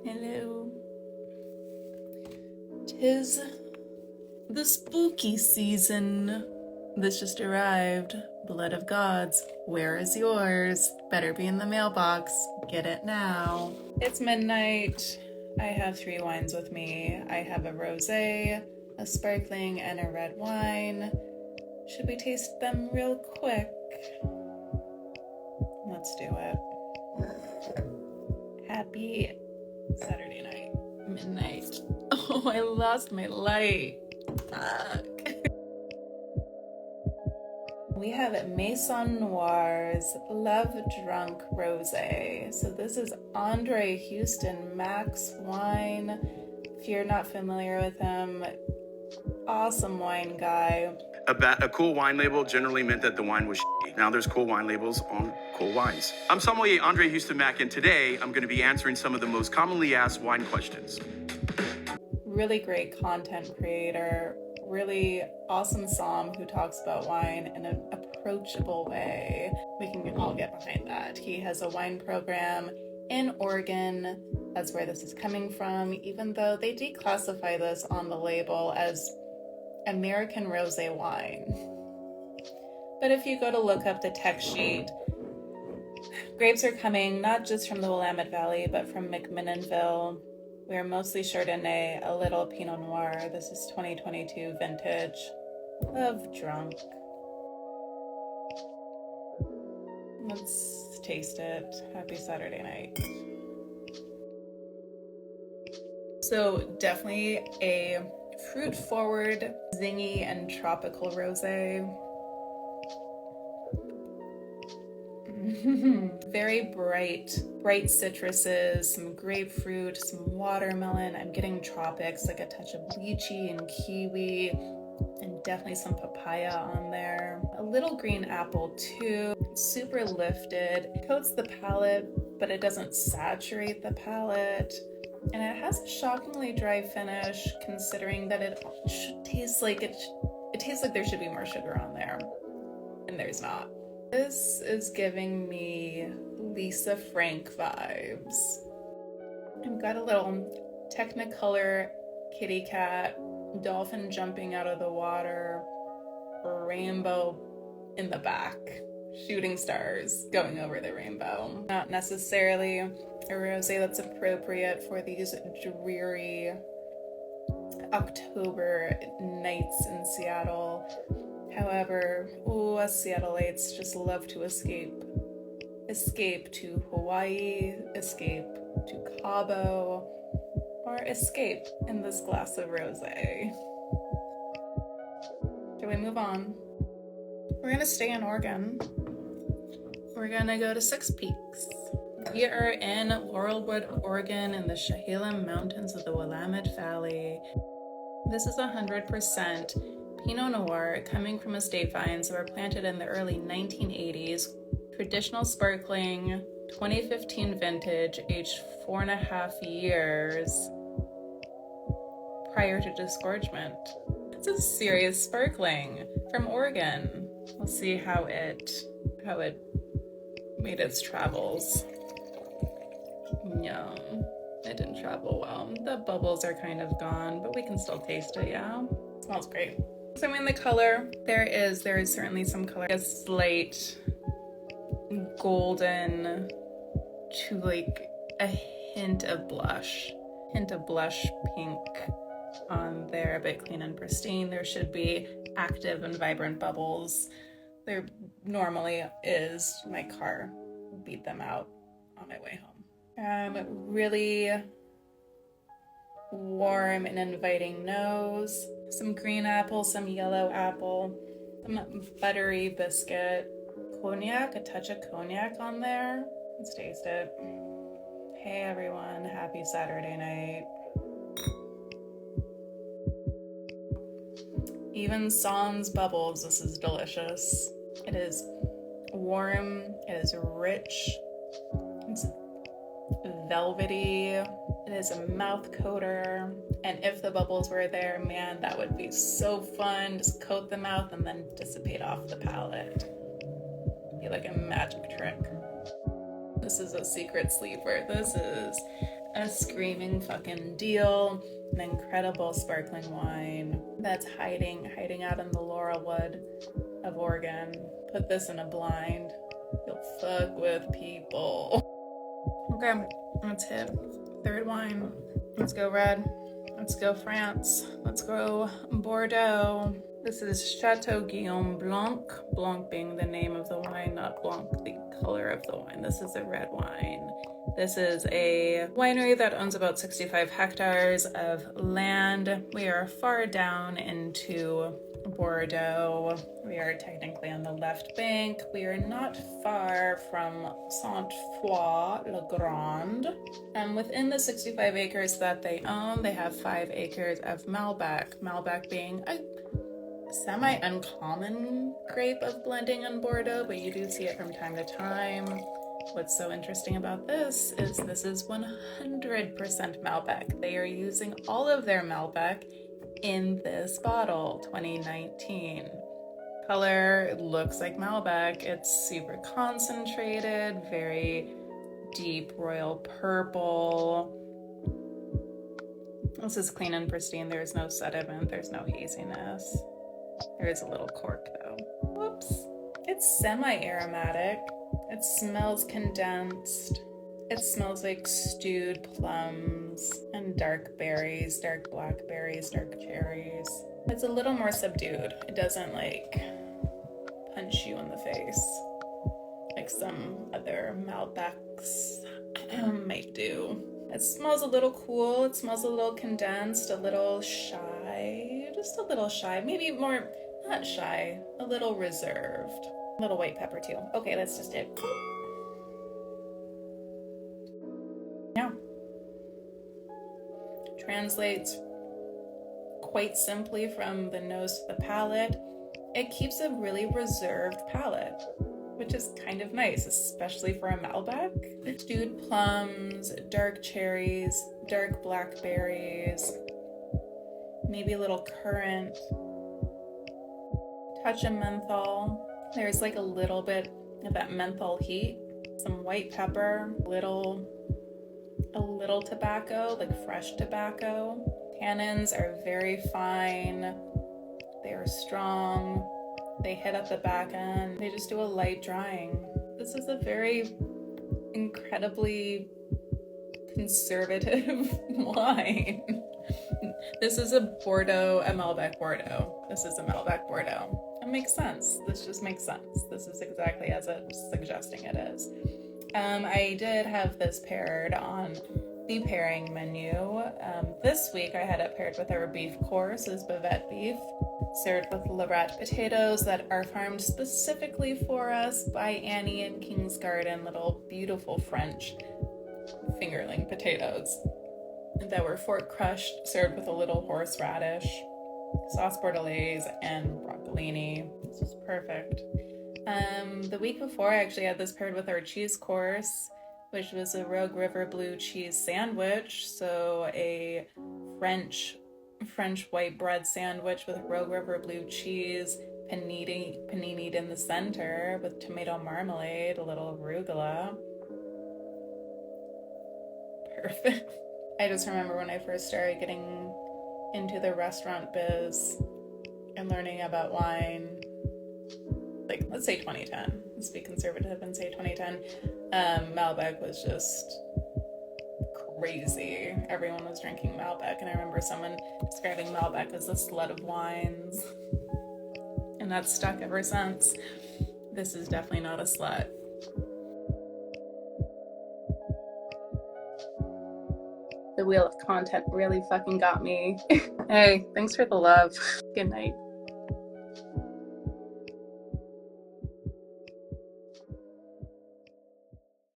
Hello. 'Tis the spooky season. This just arrived. Blood of gods, where is yours? Better be in the mailbox. Get it now. It's midnight. I have 3 wines with me. I have a rosé, a sparkling, and a red wine. Should we taste them real quick? Let's do it. Happy Saturday night, midnight. Oh, I lost my light. Fuck. We have Maison Noir's Love Drunk Rosé. So this is Andre Houston Max wine. If you're not familiar with him, awesome wine guy. A cool wine label generally meant that the wine was shitty. Now there's cool wine labels on cool wines. I'm sommelier Andre Houston Mack, and today I'm going to be answering some of the most commonly asked wine questions. Really great content creator, really awesome somm who talks about wine in an approachable way. We can all get behind that. He has a wine program in Oregon. That's where this is coming from, even though they declassify this on the label as American rosé wine. But if you go to look up the text sheet, grapes are coming not just from the Willamette Valley, but from McMinnville. We're mostly Chardonnay, a little Pinot Noir. This is 2022 vintage. Love Drunk. Let's taste it. Happy Saturday night. So definitely a fruit-forward, zingy, and tropical rosé. Very bright citruses, some grapefruit, some watermelon. I'm getting tropics, like a touch of lychee and kiwi, and definitely some papaya on there. A little green apple too. Super lifted. It coats the palate, but it doesn't saturate the palate. And it has a shockingly dry finish, considering that it should taste like it tastes like there should be more sugar on there, and there's not. This is giving me Lisa Frank vibes. I've got a little Technicolor kitty cat, dolphin jumping out of the water, rainbow in the back, shooting stars going over the rainbow. Not necessarily a rosé that's appropriate for these dreary October nights in Seattle. However, us Seattleites just love to escape to Hawaii, escape to Cabo, or escape in this glass of rosé. Shall we move on? We're gonna stay in Oregon. We're gonna go to Six Peaks. We are in Laurelwood, Oregon, in the Chehalem Mountains of the Willamette Valley. This is 100% Pinot Noir, coming from estate vines that were planted in the early 1980s. Traditional sparkling, 2015 vintage, aged 4.5 years prior to disgorgement. It's a serious sparkling from Oregon. We'll see how it made its travels. No, it didn't travel well. The bubbles are kind of gone, but we can still taste it, yeah? It smells great. So I mean, the color, there is certainly some color. A slight golden to like a hint of blush pink on there, a bit clean and pristine. There should be active and vibrant bubbles. There normally is. My car beat them out on my way home. Really warm and inviting nose. Some green apple, some yellow apple, some buttery biscuit, cognac, a touch of cognac on there. Let's taste it. Hey everyone, happy Saturday night. Even sans bubbles, this is delicious. It is warm, it is rich, it's velvety, it is a mouth coater, and if the bubbles were there, man, that would be so fun. Just coat the mouth and then dissipate off the palate. Be like a magic trick. This is a secret sleeper. This is a screaming fucking deal. An incredible sparkling wine that's hiding out in the laurelwood of Oregon. Put this in a blind. You'll fuck with people. Okay, let's hit third wine. Let's go red. Let's go France. Let's go Bordeaux. This is Château Guillaume Blanc. Blanc being the name of the wine, not Blanc the color of the wine. This is a red wine. This is a winery that owns about 65 hectares of land. We are far down into Bordeaux. We are technically on the left bank. We are not far from Sainte-Foy-le-Grand. And within the 65 acres that they own, they have 5 acres of Malbec. Malbec being a semi-uncommon grape of blending in Bordeaux, but you do see it from time to time. What's so interesting about this is 100% Malbec. They are using all of their Malbec in this bottle, 2019. Color looks like Malbec. It's super concentrated, very deep royal purple. This is clean and pristine. There's no sediment, there's no haziness. There is a little cork though. Whoops. It's semi-aromatic. It smells condensed. It smells like stewed plums and dark berries, dark blackberries, dark cherries. It's a little more subdued. It doesn't like punch you in the face like some other Malbecs might do. It smells a little cool. It smells a little condensed, a little shy, just a little shy, maybe more, not shy, a little reserved. A little white pepper too. Okay, that's just it. Yeah. Translates quite simply from the nose to the palate. It keeps a really reserved palate, which is kind of nice, especially for a Malbec. Stewed plums, dark cherries, dark blackberries, maybe a little currant, touch of menthol. There's like a little bit of that menthol heat, some white pepper, a little tobacco, like fresh tobacco. Tannins are very fine. They are strong. They hit up the back end. They just do a light drying. This is a very incredibly conservative wine. This is a Malbec Bordeaux. This is a Malbec Bordeaux. It makes sense. This just makes sense. This is exactly as it's suggesting it is. I did have this paired on the pairing menu. This week I had it paired with our beef course, is bavette beef, served with Lorette potatoes that are farmed specifically for us by Annie in King's Garden, little beautiful French fingerling potatoes that were fork crushed, served with a little horseradish, sauce bordelaise, and broccolini. This is perfect. The week before, I actually had this paired with our cheese course, which was a Rogue River blue cheese sandwich. So a French white bread sandwich with Rogue River blue cheese, panini'd in the center with tomato marmalade, a little arugula. Perfect. I just remember when I first started getting into the restaurant biz and learning about wine, like let's say 2010, let's be conservative and say 2010, Malbec was just crazy. Everyone was drinking Malbec, and I remember someone describing Malbec as the slut of wines, and that's stuck ever since. This is definitely not a slut. The wheel of content really fucking got me. Hey, thanks for the love. Good night.